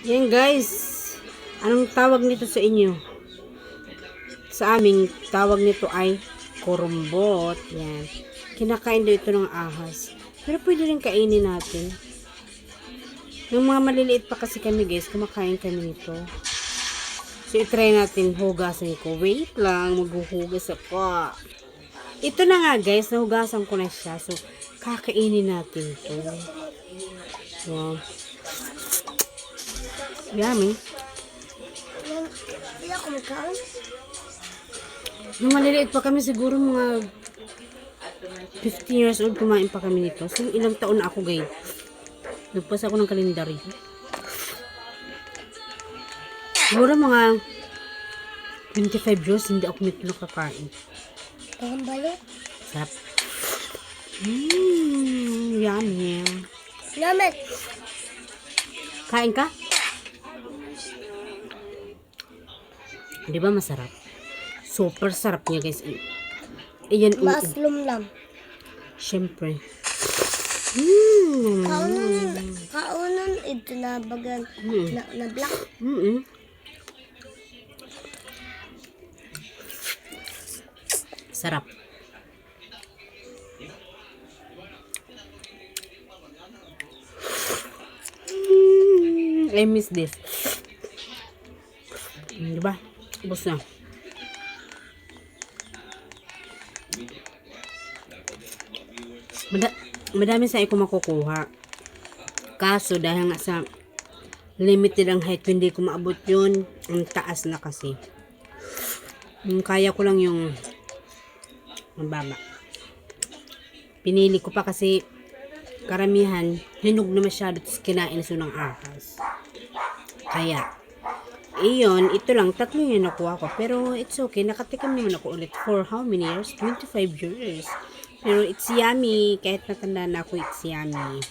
Yan guys, anong tawag nito sa inyo? Sa aming tawag nito ay kurumbot. Yan. Kinakain daw ito ng ahas. Pero pwede rin kainin natin. Nung mga maliliit pa kasi kami guys, kumakain kami nito. So itry natin hugasan ko. Wait lang, maghuhugas ako. Ito na nga guys, nahugasan ko na siya. So kakainin natin ito. Wow. Yummy. Hindi ako magkaon. Nung maliliit pa kami, siguro mga 15 years old, kumain pa kami nito. So, ilang taon na ako, guys. Nagpasa ako ng kalendaryo. Siguro mga 25 years, hindi ako nito nakakain. Parang balik. Sarap. Yummy. Namin. Kain ka? Di ba masarap? Super sarap niya, guys. Ayan, Mushroom lang. syempre. Kaunan ito na bagan na black. Sarap. I miss this. Diba? Ubus na. Madami sa ako makukuha. Kaso dahil nga sa limited ang height, hindi ko maabot yun. Ang taas na kasi. Kaya ko lang yung mababa. Pinili ko pa kasi karamihan, hinog na masyado at kinain na ng ahas. Kaya, iyon, ito lang, 3 yung nakuha ko. Pero it's okay, nakatikim naman ako ulit for how many years? 25 years. Pero it's yummy, kahit natanda na ako, it's yummy.